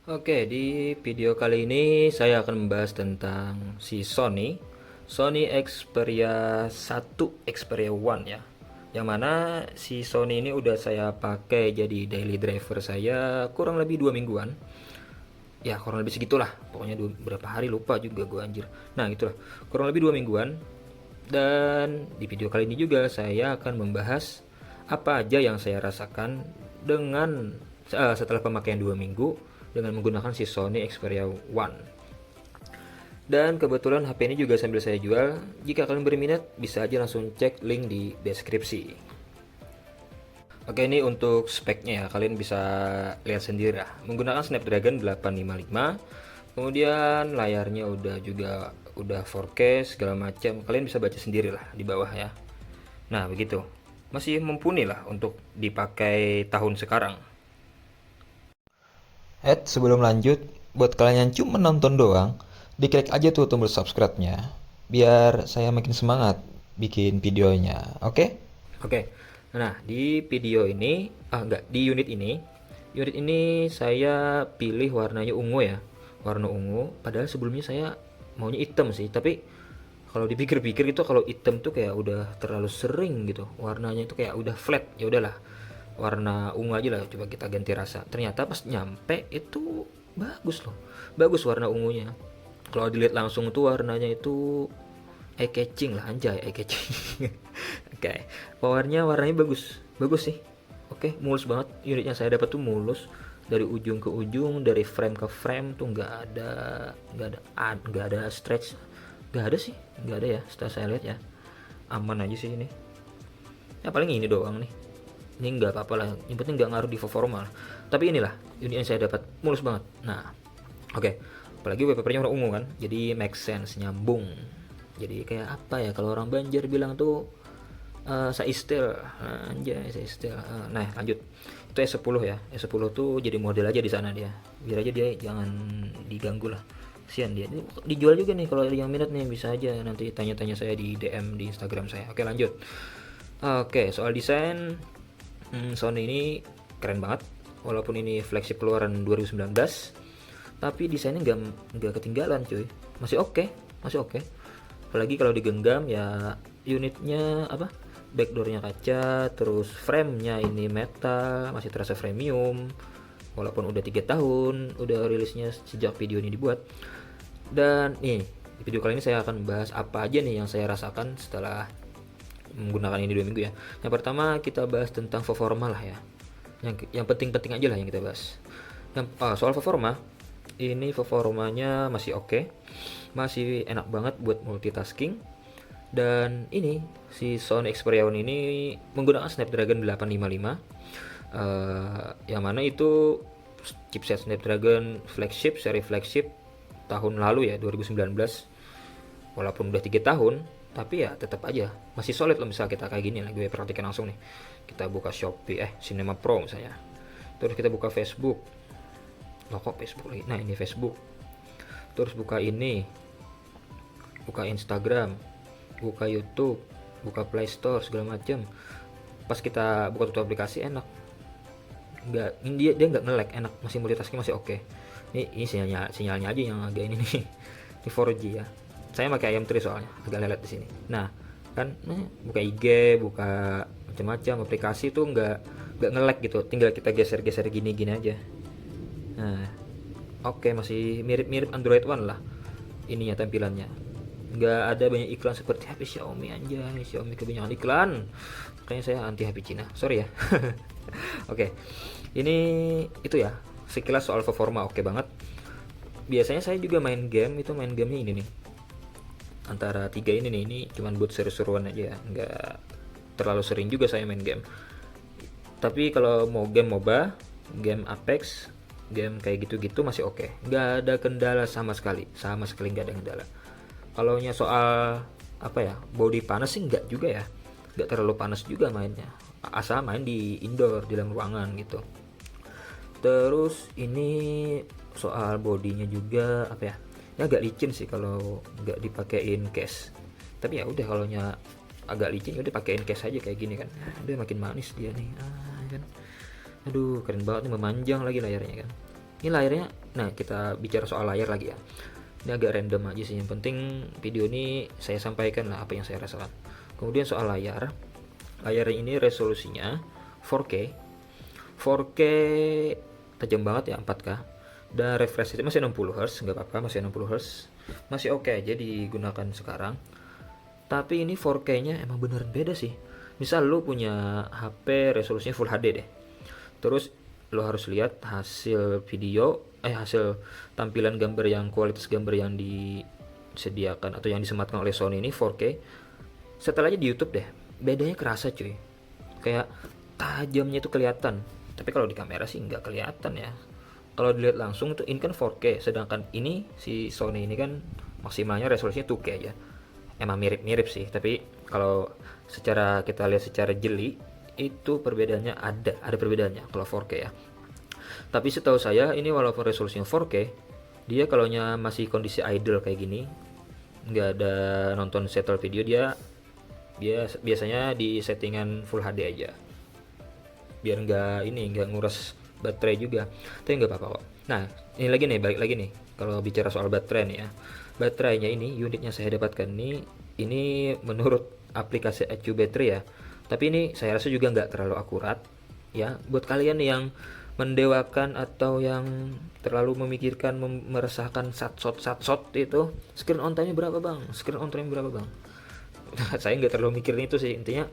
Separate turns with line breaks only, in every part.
Oke, di video kali ini saya akan membahas tentang si Sony Xperia 1, Xperia One ya. Yang mana si Sony ini udah saya pakai jadi daily driver saya kurang lebih 2 mingguan. Ya, kurang lebih segitulah. Pokoknya berapa hari lupa juga gue anjir. Nah, gitulah. Kurang lebih 2 mingguan. Dan di video kali ini juga saya akan membahas apa aja yang saya rasakan dengan setelah pemakaian 2 minggu dengan menggunakan si Sony Xperia One. Dan kebetulan HP ini juga sambil saya jual. Jika kalian berminat, bisa aja langsung cek link di deskripsi. Oke, ini untuk speknya ya, kalian bisa lihat sendiri lah. Menggunakan Snapdragon 855, kemudian layarnya udah 4K segala macam. Kalian bisa baca sendiri lah di bawah ya. Nah, begitu. Masih mumpuni lah untuk dipakai tahun sekarang. Sebelum lanjut, buat kalian yang cuma nonton doang, diklik aja tuh tombol subscribe-nya, biar saya makin semangat bikin videonya, oke? Oke, nah di video ini, enggak, di unit ini saya pilih warnanya ungu ya, warna ungu, padahal sebelumnya saya maunya hitam sih, tapi kalau dipikir-pikir itu kalau hitam tuh kayak udah terlalu sering gitu, warnanya itu kayak udah flat, ya udahlah warna ungu aja lah, coba kita ganti rasa. Ternyata pas nyampe itu bagus loh, bagus warna ungunya. Kalau dilihat langsung tuh warnanya itu eye catching lah, anjay, eye catching. Oke, warnanya bagus, bagus sih. Oke, mulus banget unitnya, saya dapat tuh mulus dari ujung ke ujung, dari frame ke frame tuh nggak ada stretch, nggak ada sih, nggak ada ya setelah saya lihat ya, aman aja sih ini ya. Paling ini doang nih, ini nggak apa-apa lah, yang penting nggak ngaruh di performa lah. Tapi inilah unit yang saya dapat, mulus banget. Nah, oke, apalagi wallpapernya warna ungu kan, jadi make sense, nyambung. Jadi kayak apa ya, kalau orang Banjar bilang tuh saya istil, anjay saya istil. Nah, lanjut, itu S10 ya, S10 tuh jadi model aja di sana dia, biar aja dia jangan diganggu lah, kasihan dia. Ini dijual juga nih, kalau ada yang minat nih bisa aja nanti tanya-tanya saya di DM di Instagram saya. Oke, lanjut. Oke, soal desain, Sony ini keren banget. Walaupun ini flagship keluaran 2019, tapi desainnya nggak ketinggalan cuy. Masih oke, masih oke. Apalagi kalau digenggam ya, unitnya apa? Backdoornya kaca, terus framenya ini metal, masih terasa premium. Walaupun udah 3 tahun, udah rilisnya sejak video ini dibuat. Dan nih, di video kali ini saya akan membahas apa aja nih yang saya rasakan setelah menggunakan ini 2 minggu ya. Yang pertama kita bahas tentang performa lah ya. Yang penting-penting aja lah yang kita bahas. Soal performa, ini performanya masih oke, masih enak banget buat multitasking. Dan ini si Sony Xperia One ini menggunakan Snapdragon 855, yang mana itu chipset Snapdragon flagship, seri flagship tahun lalu ya, 2019. Walaupun udah 3 tahun, tapi ya tetap aja masih solid loh. Misal kita kayak gini lah, gue perhatikan langsung nih, kita buka Shopee, Cinema Pro misalnya, terus kita buka Facebook, loh kok Facebook lagi, nah ini Facebook, terus buka ini, buka Instagram, buka YouTube, buka Play Store segala macam. Pas kita buka tutup aplikasi enak, nggak, ini dia nggak nge-lag, enak, masih multitasking, masih oke. Ini sinyalnya aja yang agak ini nih. Ini 4G ya, saya pakai ayam tri soalnya agak lelet di sini. Nah kan, buka IG, buka macam-macam aplikasi tuh nggak nge-lag gitu, tinggal kita geser-geser gini-gini aja. Nah, oke, masih mirip-mirip Android One lah ininya, tampilannya. Nggak ada banyak iklan seperti HP Xiaomi, anjay, Xiaomi kebanyakan iklan. Kayaknya saya anti HP Cina, sorry ya. Oke, ini itu ya sekilas soal performa, oke banget. Biasanya saya juga main game, itu main gamenya ini nih, antara tiga ini nih, ini cuman buat seru-seruan aja ya, nggak terlalu sering juga saya main game. Tapi kalau mau game MOBA, game Apex, game kayak gitu-gitu masih oke, nggak ada kendala sama sekali, nggak ada kendala. Kalau nya soal apa ya, body panas sih nggak juga ya, nggak terlalu panas juga mainnya, asal main di indoor, di dalam ruangan gitu. Terus ini soal bodinya juga apa ya, ya agak licin sih kalau nggak dipakein case. Tapi ya udah, kalau nya agak licin udah pakein case aja kayak gini kan, udah makin manis dia nih, kan. Aduh, keren banget nih, memanjang lagi layarnya kan. Ini layarnya, nah kita bicara soal layar lagi ya. Ini agak random aja sih, yang penting video ini saya sampaikan lah apa yang saya rasakan. Kemudian soal layar, layar ini resolusinya 4K, 4K tajam banget ya, 4K, dan refresh rate masih 60 Hz, nggak apa-apa, masih 60 Hz, masih oke aja digunakan sekarang. Tapi ini 4K nya emang beneran beda sih. Misal lu punya HP resolusinya Full HD deh, terus lo harus lihat hasil video, hasil tampilan gambar, yang kualitas gambar yang disediakan atau yang disematkan oleh Sony ini 4K. Setelah aja di YouTube deh, bedanya kerasa cuy, kayak tajamnya itu kelihatan. Tapi kalau di kamera sih nggak kelihatan ya. Kalau dilihat langsung tuh ini kan 4K, sedangkan ini si Sony ini kan maksimalnya resolusinya 2K aja. Emang mirip-mirip sih, tapi kalau secara kita lihat secara jeli itu perbedaannya ada perbedaannya kalau 4K ya. Tapi setahu saya ini walaupun resolusinya 4K, dia kalaunya masih kondisi idle kayak gini, nggak ada nonton settle video, dia biasanya di settingan Full HD aja, biar nggak nguras baterai juga. Tapi nggak apa-apa kok. Nah ini lagi nih, balik lagi nih, kalau bicara soal baterai nih ya, baterainya ini unitnya saya dapatkan ini menurut aplikasi IQ Battery ya, tapi ini saya rasa juga nggak terlalu akurat ya. Buat kalian yang mendewakan atau yang terlalu memikirkan, meresahkan satshot itu, screen on time berapa bang, screen on time berapa bang. Saya nggak terlalu mikirin itu sih, intinya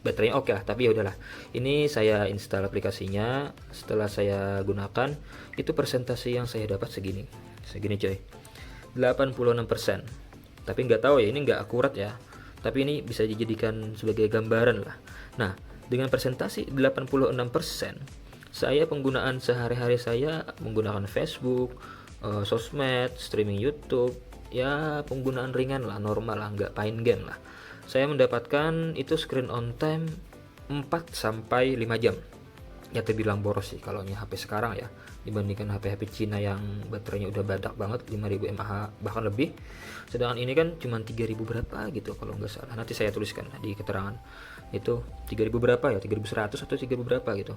baterainya oke lah. Tapi ya udahlah, ini saya install aplikasinya, setelah saya gunakan itu persentase yang saya dapat segini coy, 86%. Tapi nggak tahu ya, ini nggak akurat ya, tapi ini bisa dijadikan sebagai gambaran lah. Nah dengan presentasi 86%, saya penggunaan sehari-hari saya menggunakan Facebook, sosmed, streaming YouTube, ya penggunaan ringan lah, normal lah, nggak main game lah, saya mendapatkan itu screen on time 4 sampai 5 jam. Ya terbilang boros sih kalau HP sekarang ya, dibandingkan HP-HP Cina yang baterainya udah badak banget 5000 mAh bahkan lebih. Sedangkan ini kan cuma 3000 berapa gitu kalau nggak salah, nanti saya tuliskan di keterangan itu 3000 berapa ya, 3100 atau 3000 berapa gitu.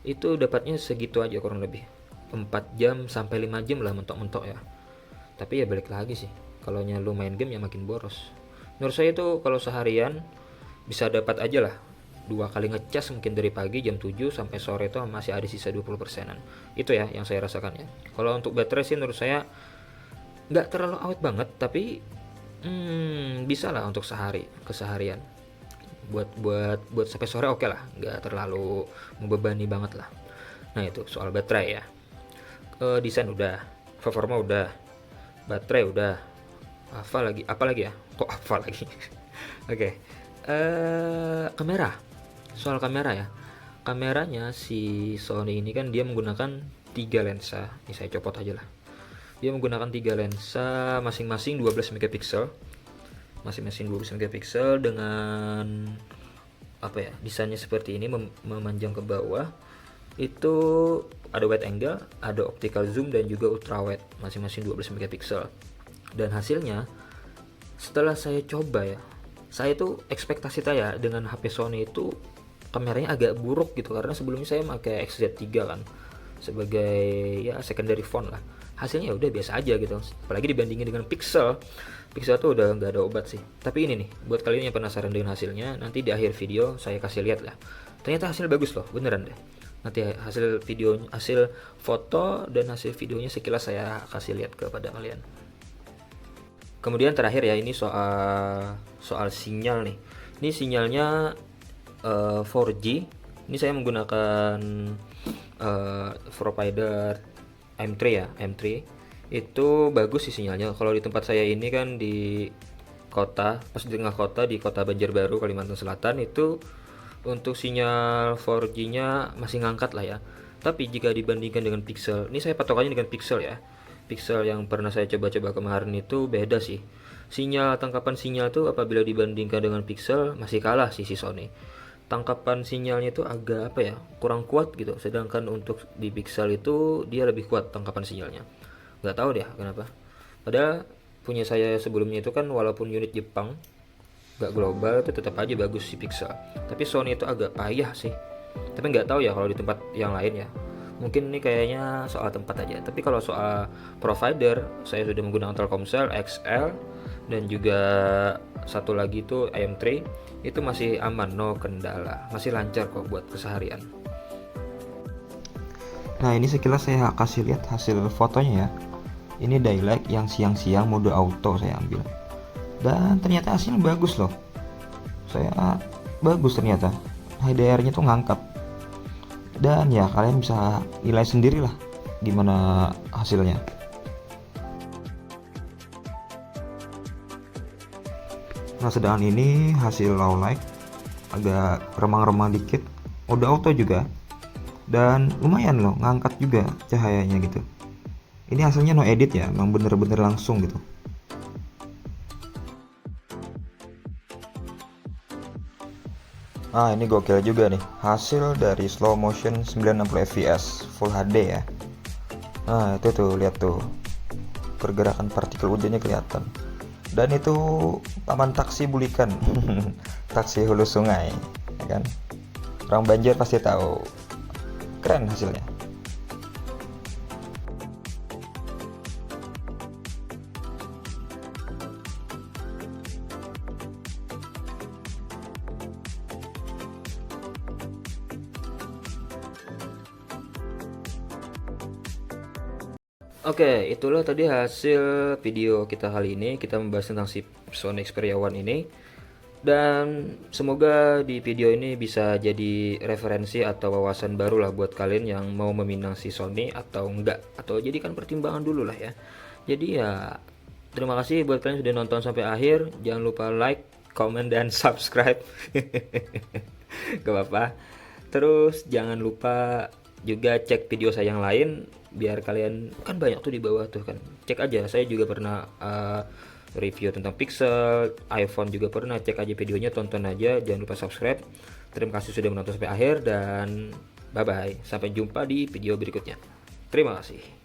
Itu dapatnya segitu aja kurang lebih, 4 jam sampai 5 jam lah mentok-mentok ya. Tapi ya balik lagi sih, kalau lu main game ya makin boros. Menurut saya itu kalau seharian bisa dapat aja lah 2 kali ngecas, mungkin dari pagi jam 7 sampai sore itu masih ada sisa 20%-an. Itu ya yang saya rasakan ya. Kalau untuk baterai sih menurut saya nggak terlalu awet banget, tapi bisa lah untuk keseharian. Buat sampai sore oke lah, nggak terlalu membebani banget lah. Nah itu soal baterai ya. Desain udah, performa udah, baterai udah, apa lagi ya, kok apa lagi. Oke. Kamera, soal kamera ya, kameranya si Sony ini kan dia menggunakan 3 lensa. Ini saya copot aja lah, dia menggunakan 3 lensa masing-masing 12 megapiksel, dengan apa ya, desainnya seperti ini, memanjang ke bawah. Itu ada wide angle, ada optical zoom, dan juga ultrawide, masing-masing 12 megapiksel. Dan hasilnya setelah saya coba ya, saya tuh ekspektasi saya dengan HP Sony itu kameranya agak buruk gitu, karena sebelumnya saya pakai XZ3 kan sebagai ya secondary phone lah. Hasilnya udah biasa aja gitu, apalagi dibandingin dengan Pixel tuh udah nggak ada obat sih. Tapi ini nih, buat kalian yang penasaran dengan hasilnya, nanti di akhir video saya kasih lihat lah. Ternyata hasil bagus loh, beneran deh. Nanti hasil foto dan hasil videonya sekilas saya kasih lihat kepada kalian. Kemudian terakhir ya, ini soal sinyal nih. Ini sinyalnya 4G. Ini saya menggunakan provider M3 ya, M3. Itu bagus sih sinyalnya. Kalau di tempat saya ini kan di kota, pas di tengah kota, di kota Banjarbaru, Kalimantan Selatan, itu untuk sinyal 4G-nya masih ngangkat lah ya. Tapi jika dibandingkan dengan Pixel, ini saya patokannya dengan Pixel ya. Pixel yang pernah saya coba-coba kemarin itu beda sih. Tangkapan sinyal tuh apabila dibandingkan dengan Pixel masih kalah sih si Sony. Tangkapan sinyalnya itu agak kurang kuat gitu. Sedangkan untuk di Pixel itu dia lebih kuat tangkapan sinyalnya. Nggak tahu deh kenapa. Padahal punya saya sebelumnya itu kan walaupun unit Jepang, nggak global, itu tetap aja bagus si Pixel. Tapi Sony itu agak payah sih. Tapi nggak tahu ya kalau di tempat yang lain ya. Mungkin ini kayaknya soal tempat aja. Tapi kalau soal provider, saya sudah menggunakan Telkomsel, XL, dan juga satu lagi itu IM3, itu masih aman, no kendala, masih lancar kok buat keseharian.
Nah, ini sekilas saya kasih lihat hasil fotonya ya. Ini Dialect yang siang-siang mode auto saya ambil. Dan ternyata hasilnya bagus loh. Bagus ternyata. HDR-nya tuh ngangkat. Dan ya kalian bisa nilai sendiri lah gimana hasilnya. Nah, sedangkan ini hasil low light agak remang-remang dikit, udah auto juga, dan lumayan loh ngangkat juga cahayanya gitu. Ini hasilnya no edit ya, memang bener-bener langsung gitu. Ah, ini gokil juga nih hasil dari slow motion 90 fps full HD ya. Nah, itu tuh lihat tuh pergerakan partikel udahnya kelihatan. Dan itu taman taksi Bulikan. Taksi hulu sungai, ya kan? Orang Banjar pasti tahu. Keren hasilnya.
Oke, itulah tadi hasil video kita kali ini. Kita membahas tentang si Sony Xperia One ini. Dan semoga di video ini bisa jadi referensi atau wawasan baru lah buat kalian yang mau meminang si Sony atau enggak. Atau jadikan pertimbangan dulu lah ya. Jadi ya, terima kasih buat kalian yang sudah nonton sampai akhir. Jangan lupa like, comment, dan subscribe. Gak apa-apa. Terus jangan lupa juga cek video saya yang lain, biar kalian, kan banyak tuh di bawah tuh kan, cek aja. Saya juga pernah review tentang Pixel, iPhone juga pernah, cek aja videonya, tonton aja. Jangan lupa subscribe. Terima kasih sudah menonton sampai akhir, dan bye bye, sampai jumpa di video berikutnya. Terima kasih.